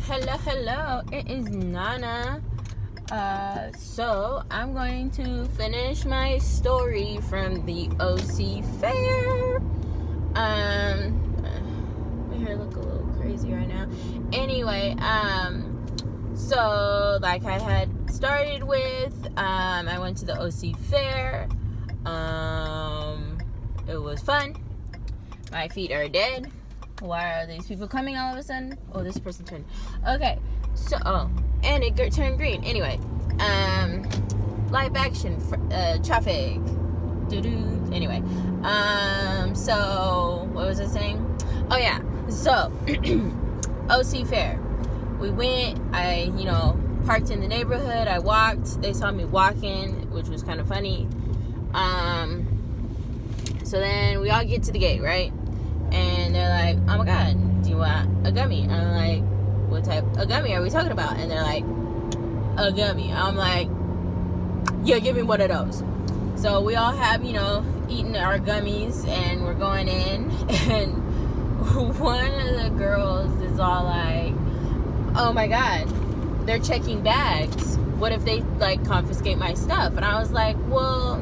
Hello, it is Nana. So I'm going to finish my story from the OC fair. My hair look a little crazy right now. Anyway, so like I had started with, I went to the OC fair. It was fun. My feet are dead. Why are these people coming all of a sudden? Oh, this person turned. Okay, so, and it turned green. Anyway, live action, traffic. Doo-doo. Anyway, so, what was I saying? Oh, yeah, so, OC Fair. We went, I, parked in the neighborhood. I walked. They saw me walking, which was kind of funny. So then we all get to the gate, right? And they're like, oh my god, do you want a gummy? And I'm like, what type of gummy are we talking about? And they're like, a gummy. I'm like, yeah, give me one of those. So we all have, eaten our gummies, and we're going in. And one of the girls is all like, oh my god, they're checking bags. What if they, confiscate my stuff? And I was like, well,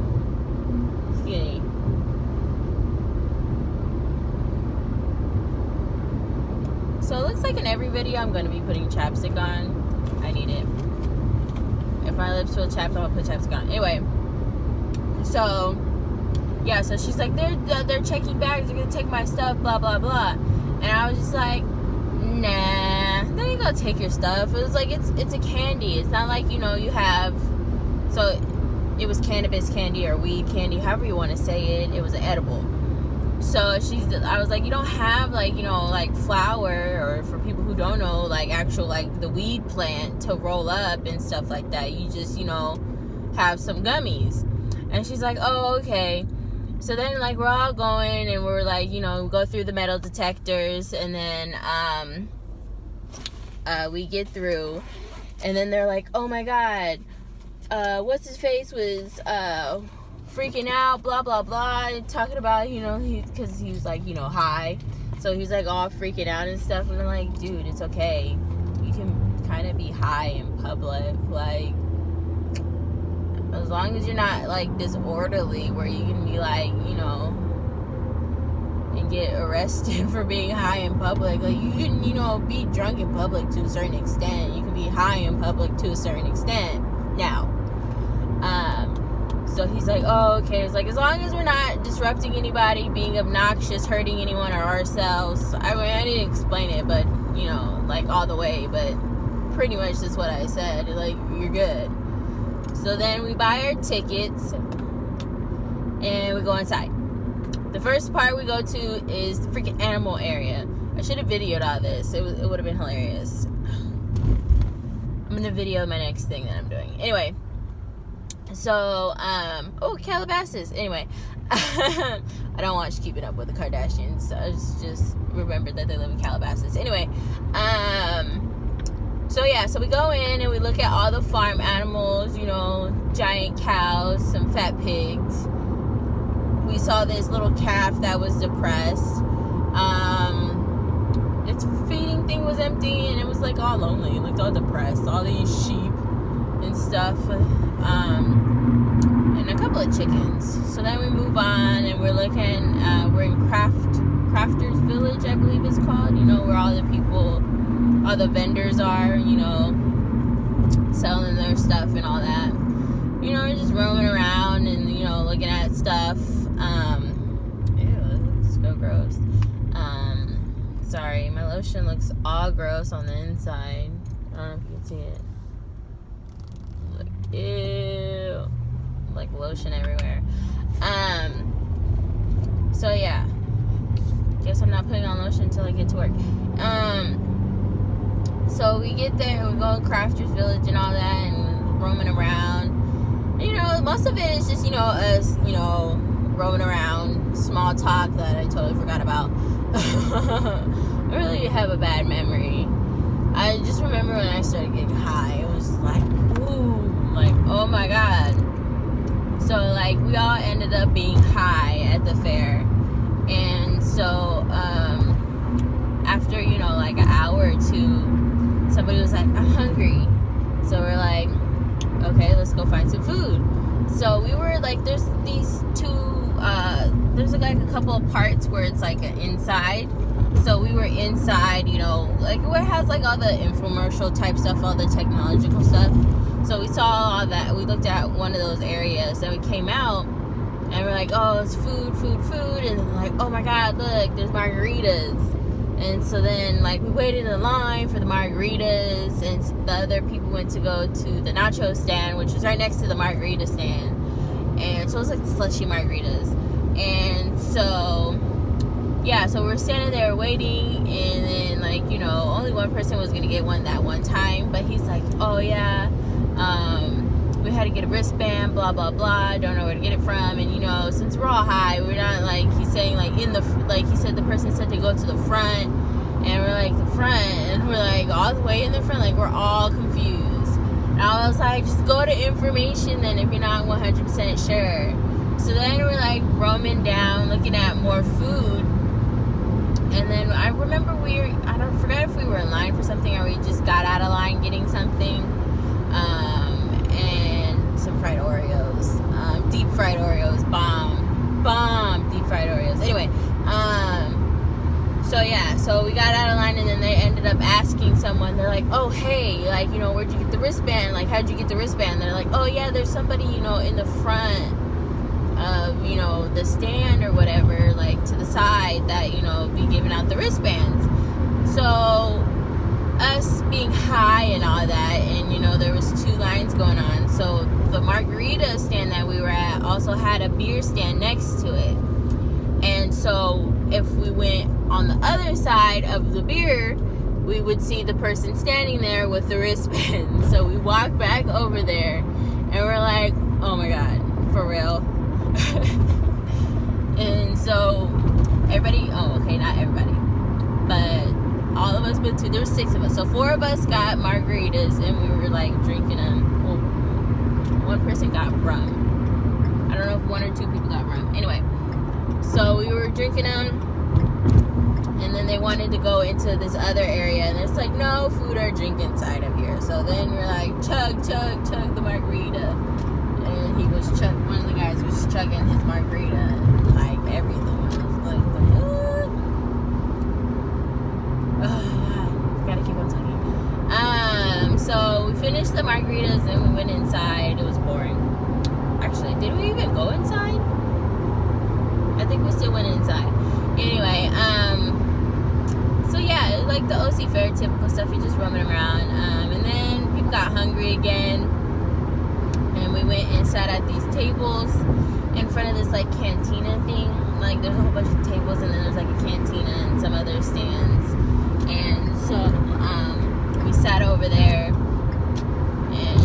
skinny. So it looks like in every video I'm going to be putting chapstick on. I need it. If my lips feel chapped, I'll put chapstick on. Anyway, so yeah, so she's like, they're checking bags, they're going to take my stuff, blah, blah, blah. And I was just like, nah, they ain't going to take your stuff. It was like, it's a candy. It's not like, you have, so it was cannabis candy or weed candy, however you want to say it. It was an edible. So I was like, you don't have flour, or for people who don't know, actual the weed plant to roll up and stuff like that. You just, have some gummies. And she's like, oh, okay. So then we're all going, and we're go through the metal detectors, and then we get through, and then they're like, oh my god, what's his face was freaking out, blah blah blah, talking about because he was high, so he was all freaking out and stuff. And I'm like, dude, it's okay, you can kind of be high in public, as long as you're not disorderly where you can be and get arrested for being high in public. You can be drunk in public to a certain extent, you can be high in public to a certain extent. Now so he's like, oh, okay. It's as long as we're not disrupting anybody, being obnoxious, hurting anyone or ourselves. I mean, I didn't explain it, but, all the way. But pretty much that's what I said. You're good. So then we buy our tickets, and we go inside. The first part we go to is the freaking animal area. I should have videoed all this. It would have been hilarious. I'm going to video my next thing that I'm doing. Anyway. So, Calabasas. Anyway, I don't watch Keeping Up with the Kardashians. So I just remembered that they live in Calabasas. Anyway, so we go in and we look at all the farm animals, giant cows, some fat pigs. We saw this little calf that was depressed. Its feeding thing was empty, and it was all lonely. It looked all depressed. All these sheep and stuff. And a couple of chickens. So then we move on, and we're looking, we're in Crafters Village, I believe it's called, where all the people, all the vendors are, selling their stuff and all that. We're just roaming around and, looking at stuff. Ew, it's so gross. Sorry, my lotion looks all gross on the inside. I don't know if you can see it. Ew, lotion everywhere. So yeah, guess I'm not putting on lotion until I get to work. So we get there, we go to Crafters Village and all that, and roaming around. Most of it is just us roaming around, small talk that I totally forgot about. I really have a bad memory. I just remember when I started getting high, it was ooh, oh my god. So we all ended up being high at the fair, and so after an hour or two, some everybody was like, I'm hungry. So we're like, okay, let's go find some food. So we were like, there's these two, there's like a couple of parts where it's like an inside. So we were inside, you know, like where it has like all the infomercial type stuff, all the technological stuff. So we saw all that. We looked at one of those areas, and we came out, and we're like, oh, it's food. And then like, oh my God, look, there's margaritas. And so then, like, we waited in line for the margaritas, and the other people went to go to the nacho stand, which was right next to the margarita stand. And so it was like slushy margaritas. And so, yeah, so we're standing there waiting, and then, like, you know, only one person was going to get one that one time. But he's like, oh, yeah, we had to get a wristband, blah, blah, blah. Don't know where to get it from. And, you know, since we're all high, we're not, like, he's saying, like, like, he said the person said to go to the front. And we're like, the front? And we're like, all the way in the front. Like, we're all confused. And I was like, just go to information then if you're not 100% sure. So then we're, like, roaming down, looking at more food. And then I remember I forgot if we were in line for something or we just got out of line getting something. And some fried Oreos. Deep fried Oreos. Bomb. Deep fried Oreos. Anyway, so yeah, so we got out of line, and then they ended up asking someone, they're like, oh, hey, like, you know, where'd you get the wristband? Like, how'd you get the wristband? They're like, oh, yeah, there's somebody, you know, in the front of, you know, the stand or whatever, like, to the side that, you know, be giving out the wristbands. So, us being high and all that, and, you know, there was 2 lines going on. So, the margarita stand that we were at also had a beer stand next to it. And so, if we went on the other side of the beer, we would see the person standing there with the wristband. So we walked back over there, and we're like, oh my God, for real? And so everybody, not everybody, but all of us but 2, there were 6 of us. So 4 of us got margaritas, and we were like drinking them. Well, one person got rum. I don't know if 1 or 2 people got rum. Anyway, so we were drinking them, and then they wanted to go into this other area, and it's like, no food or drink inside of here. So then we're like, chug the margarita. And he was one of the guys was chugging his margarita, like everything. I was like, what? Oh, God, gotta keep on talking. So we finished the margaritas, and we went inside. It was boring. Actually, did we even go inside? I think we still went inside. Anyway, so yeah, like the OC Fair typical stuff, you're just roaming around. And then people got hungry again, and we went and sat at these tables in front of this like cantina thing. Like there's a whole bunch of tables, and then there's like a cantina and some other stands. And so we sat over there, and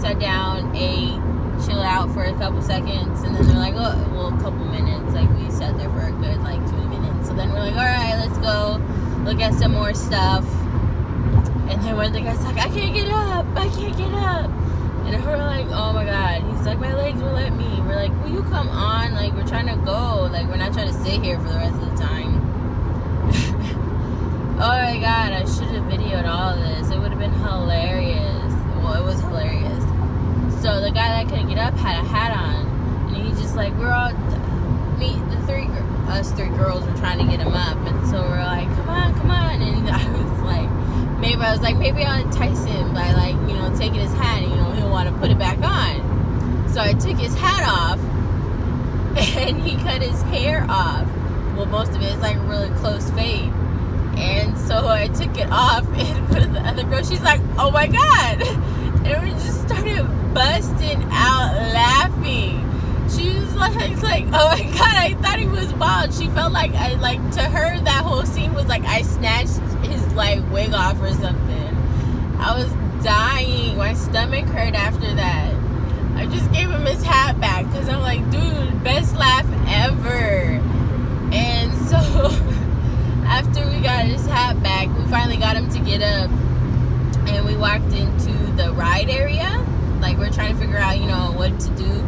sat down, ate, chill out for a couple seconds, and then they're like, a couple minutes. Like we sat there for a good like 20 minutes. So then we're like, all right, let's go look at some more stuff. And then one of the guys like, I can't get up. And we're like, oh my God. He's like, my legs won't let me. We're like, will you come on? Like, we're trying to go. Like, we're not trying to sit here for the rest of the time. Oh my God, I should have videoed all of this. It would have been hilarious. Well, it was hilarious. So the guy that couldn't get up had a hat on, and he's just like, us 3 girls were trying to get him up, and so we're like, come on, and I was like, maybe I'll entice him by like, taking his hat, and he'll want to put it back on. So I took his hat off, and he cut his hair off. Well, most of it is like a really close fade. And so I took it off and put it in the other girl. She's like, oh my God. And we just started busting out laughing. She was like, oh my God, I thought he was bald. She felt like to her, that whole scene was like I snatched his like wig off or something. I was dying. My stomach hurt after that. I just gave him his hat back because I'm like, dude, best laugh ever. And so after we got his hat back, we finally got him to get up, and we walked into the ride area. Like, we're trying to figure out, what to do.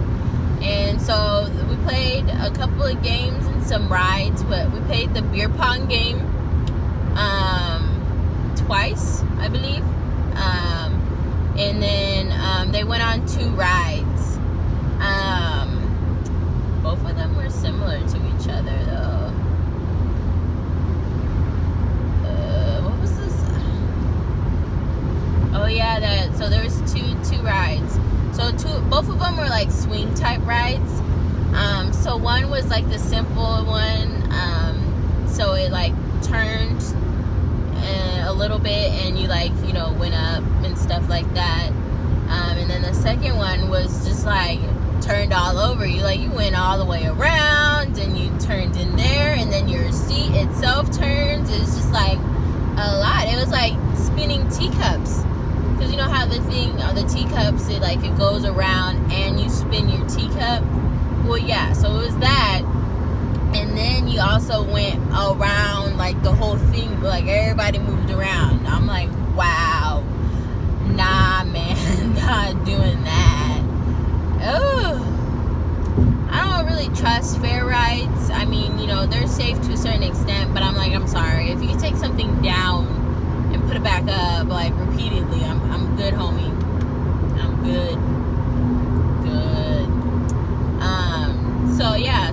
And so we played a couple of games and some rides, but we played the beer pong game. So there was two rides. So both of them were like swing type rides. So one was like the simple one. So it like turned a little bit, and you like, you know, went up and stuff like that. And then the second one was just like turned all over. You went all the way around, and you turned in there, and then your seat itself turns. It's just like a lot. It was like spinning teacups, because you know how the teacups, it goes around and you spin your teacup. Well, yeah, so it was that. And then you also went around like the whole thing, like everybody moved around. I'm like, wow, nah, man, not doing that. Oh, I don't really trust fair rides. I mean, you know, they're safe to a certain extent, but I'm like, I'm sorry. If you can take something down and put it back up, like, repeatedly, I'm good, homie. I'm good.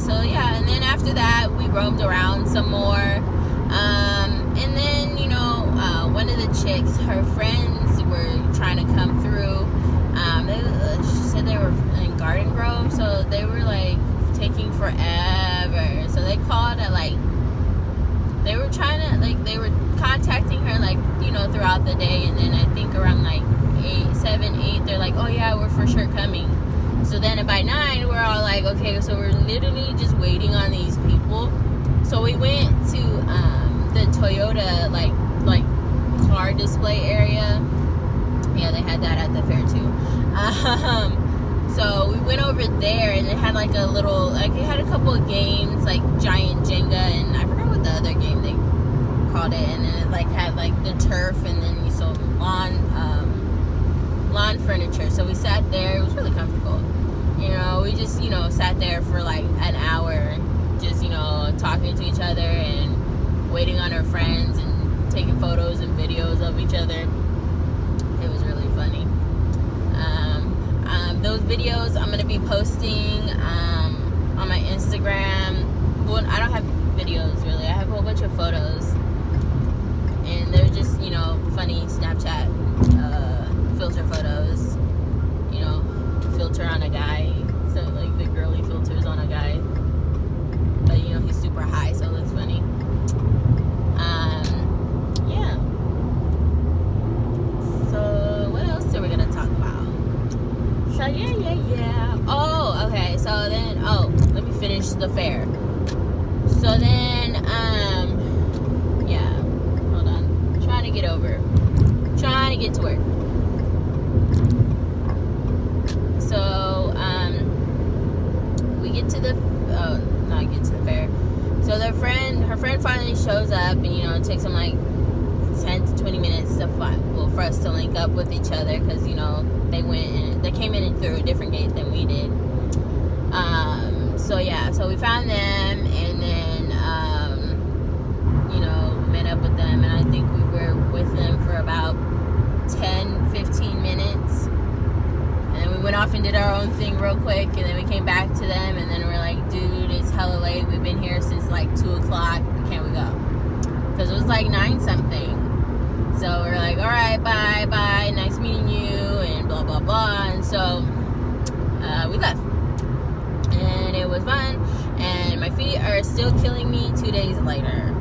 So yeah, and then after that, we roamed around some more. And then, you know, one of the chicks, her friends were trying to come through. She said they were in Garden Grove, so they were like taking forever. So they called at like, they were trying to, like, they were contacting her, like, you know, throughout the day. And then I think around like 7, 8, they're like, oh yeah, we're for sure coming. So then by 9, we're all like, okay, so we're literally just waiting on these people. So we went to the Toyota like car display area. Yeah, they had that at the fair too. So we went over there, and it had like a little, like, it had a couple of games, like giant Jenga, and I forgot what the other game they called it. And then it like had like the turf, and then you saw lawn furniture. So we sat there. It was really comfortable. You know, we just, you know, sat there for like an hour, just, you know, talking to each other and waiting on our friends and taking photos and videos of each other. It was really funny. Those videos I'm going to be posting on my Instagram. Well, I don't have videos really. I have a whole bunch of photos. And they're just, you know, funny Snapchat filter photos. You know, filter on a guy. So, like, the girly filters on a guy. But, you know, he's super high, so it looks funny. Yeah. So, what else are we going to talk about? So, yeah. Oh, okay. So, then, let me finish the fair. So, then, yeah. Hold on. Trying to get to work. So, we get to the, not get to the fair. So her friend finally shows up, and, you know, it takes them like 10 to 20 minutes for us to link up with each other, because, you know, they came in through a different gate than we did. So yeah, so we found them, and then, you know, met up with them, and I think we were with them for about 10-15 minutes. And then we went off and did our own thing real quick, and then we came back to them, and then we're like, dude, it's hella late. We've been here since like 2 o'clock. Can we go? Because it was like 9 something. So we're like, all right, bye, nice meeting you, and blah, blah, blah. And so we left. And it was fun. And my feet are still killing me 2 days later.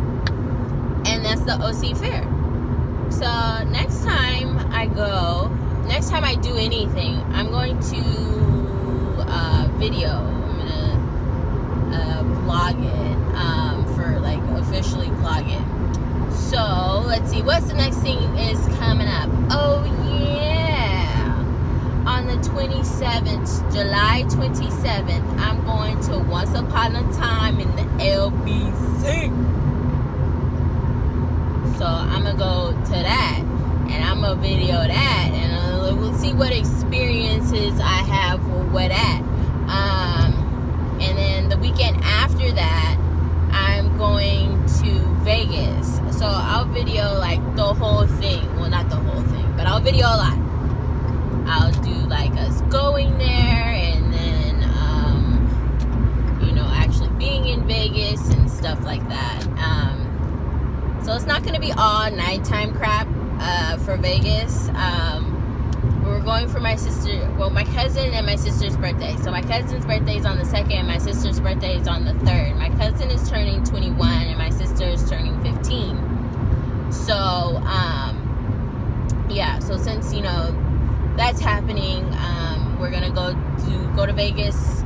And that's the OC Fair. So next time I do anything, I'm going to video. I'm going to vlog it, for like officially vlog it. So let's see, what's the next thing is coming up? Oh yeah, on the 27th, July 27th, I'm going to Once Upon a Time in the LBC. So I'm gonna go to that, and I'm gonna video that, and we'll see what experiences I have with that. And then the weekend after that, I'm going to Vegas. So I'll video like the whole thing. Well, not the whole thing, but I'll video a lot. I'll do like us going there, and then you know, actually being in Vegas and stuff like that. So it's not going to be all nighttime crap for Vegas. We're we're going for my cousin and my sister's birthday. So my cousin's birthday is on the 2nd, my sister's birthday is on the 3rd. My cousin is turning 21 and my sister is turning 15. So so since that's happening, we're gonna go to Vegas,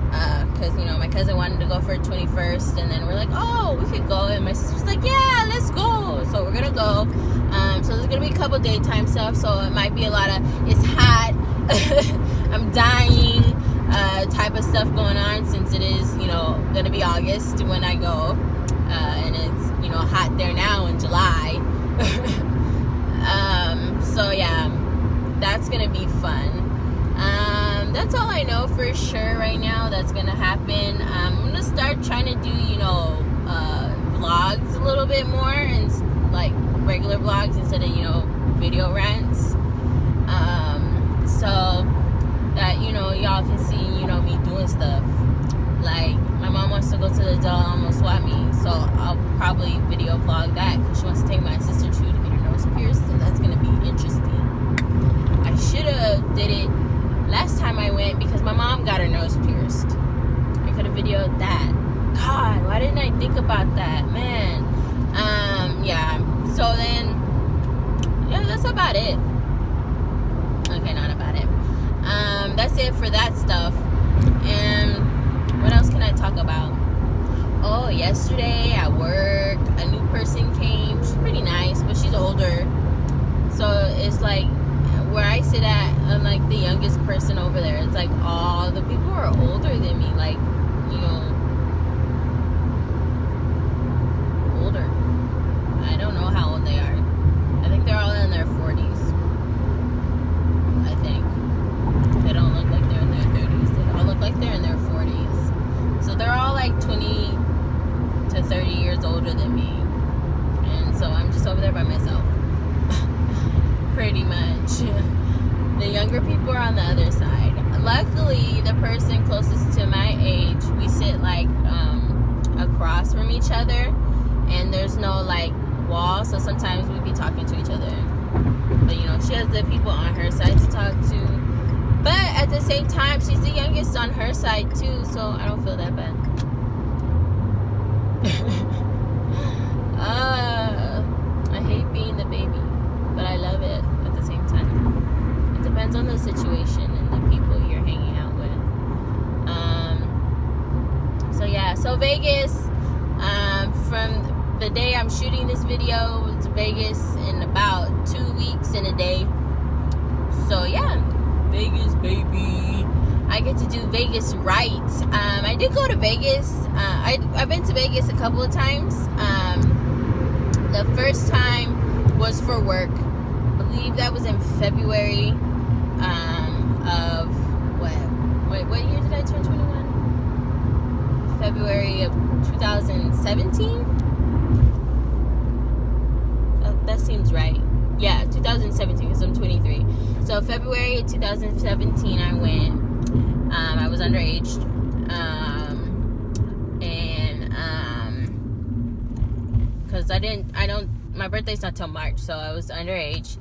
because my cousin wanted to go for her 21st, and then we're like, oh, we could go, and my sister's like, yeah, let's go. So we're gonna go. So there's gonna be a couple daytime stuff, so it might be a lot of it's hot I'm dying type of stuff going on, since it is gonna be August when I go, and it's hot there now in July. So yeah, that's gonna be fun. That's all I know for sure right now that's gonna happen. I'm gonna start trying to do vlogs a little bit more, and like regular vlogs instead of video rants, so that y'all can see me doing stuff. Like my mom wants to go to the doll almost swap me, so I'll probably video vlog that, because she wants to take my sister to get her nose pierced, and that's gonna be interesting. I should have did it last time I went, because my mom got her nose pierced. I could have videoed that. God, why didn't I think about that, man? So then, that's about it. Okay, not about it. That's it for that stuff. And what else can I talk about? Oh, yesterday at work, a new person came. She's pretty nice, but she's older. So it's like, where I sit at, I'm like the youngest person over there. It's like all the people are older than me, like older. I don't know how old they are. I think they're all in their 40s. I think they don't look like they're in their 30s. They all look like they're in their 40s. So they're all like 20 to 30 years older than me, and so I'm just over there by myself. Pretty much. The younger people are on the other side. Luckily, the person closest to my age, we sit like across from each other, and there's no like wall, so sometimes we'd be talking to each other. But she has the people on her side to talk to. But at the same time, she's the youngest on her side too, so I don't feel that bad. I hate being the baby, but I love it at the same time. It depends on the situation and the people you're hanging out with. So Vegas, from the day I'm shooting this video to Vegas in about 2 weeks and a day. So yeah, Vegas, baby. I get to do Vegas right. I did go to Vegas. I've been to Vegas a couple of times. The first time was for work. I believe that was in February of what year did I turn 21? February of 2017? That seems right. Yeah, 2017, because I'm 23. So February of 2017 I went. I was underage. Because my birthday's not till March, so I was underage.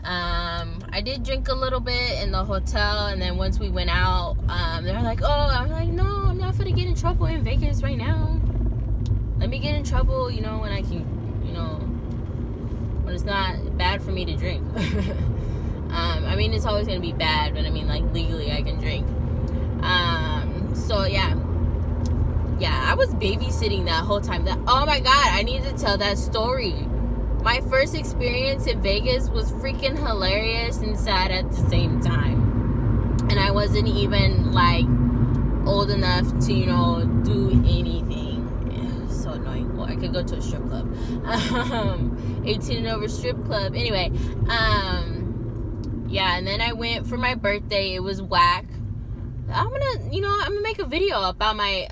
I did drink a little bit in the hotel, and then once we went out, they're like, oh, I'm like, no, I'm not gonna get in trouble in Vegas right now. Let me get in trouble, when I can, when it's not bad for me to drink. I mean, it's always gonna be bad, but I mean, like, legally I can drink. So yeah, I was babysitting that whole time. Oh my God, I need to tell that story. My first experience in Vegas was freaking hilarious and sad at the same time. And I wasn't even like old enough to, do anything. So annoying. Well, I could go to a strip club. 18 and over strip club. Anyway, and then I went for my birthday. It was whack. I'm gonna make a video about my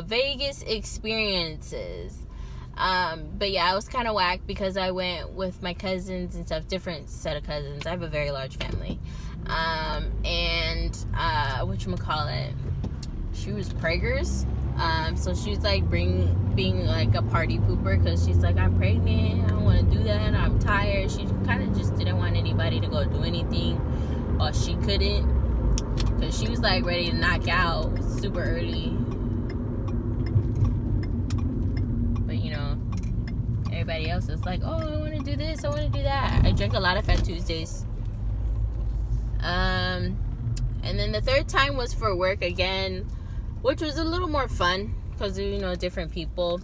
Vegas experiences. But yeah, I was kind of whack because I went with my cousins and stuff, different set of cousins. I have a very large family. Whatchamacallit, she was preggers. So she was like being like a party pooper, because she's like, I'm pregnant, I don't want to do that, I'm tired. She kind of just didn't want anybody nobody to go do anything, or she couldn't, because she was like ready to knock out super early. But you know, everybody else is like, oh, I want to do this, I want to do that. I drank a lot of Fat Tuesdays. And then the third time was for work again, which was a little more fun because, you know, different people.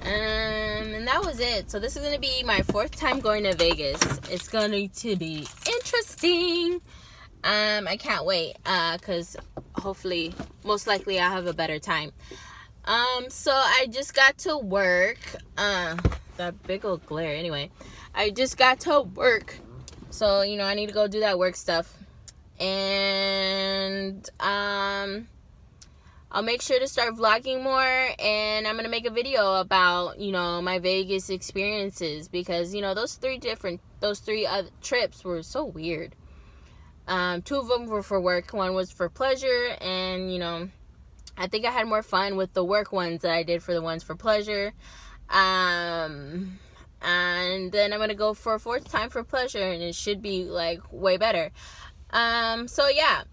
And that was it. So this is going to be my fourth time going to Vegas. It's going to be interesting. I can't wait because hopefully, most likely I'll have a better time. So I just got to work. That big old glare. Anyway, I just got to work. So, you know, I need to go do that work stuff. And I'll make sure to start vlogging more, and I'm gonna make a video about, you know, my Vegas experiences, because, you know, those three trips were so weird. 2 of them were for work, 1 was for pleasure, and, you know, I think I had more fun with the work ones than I did for the ones for pleasure. And then I'm gonna go for a 4th time for pleasure, and it should be like way better. So yeah.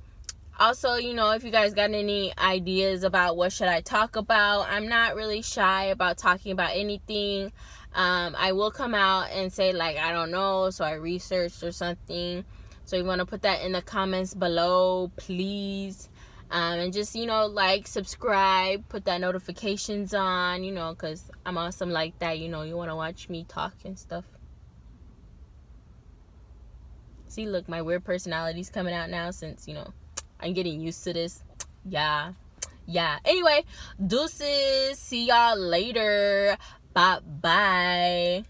Also, you know, if you guys got any ideas about what should I talk about, I'm not really shy about talking about anything. I will come out and say, like, I don't know, so I researched or something. So you want to put that in the comments below, please. And just, you know, like, subscribe, put that notifications on, you know, because I'm awesome like that. You know, you want to watch me talk and stuff. See, look, my weird personality's coming out now since, you know, I'm getting used to this. Yeah. Anyway, deuces. See y'all later. Bye.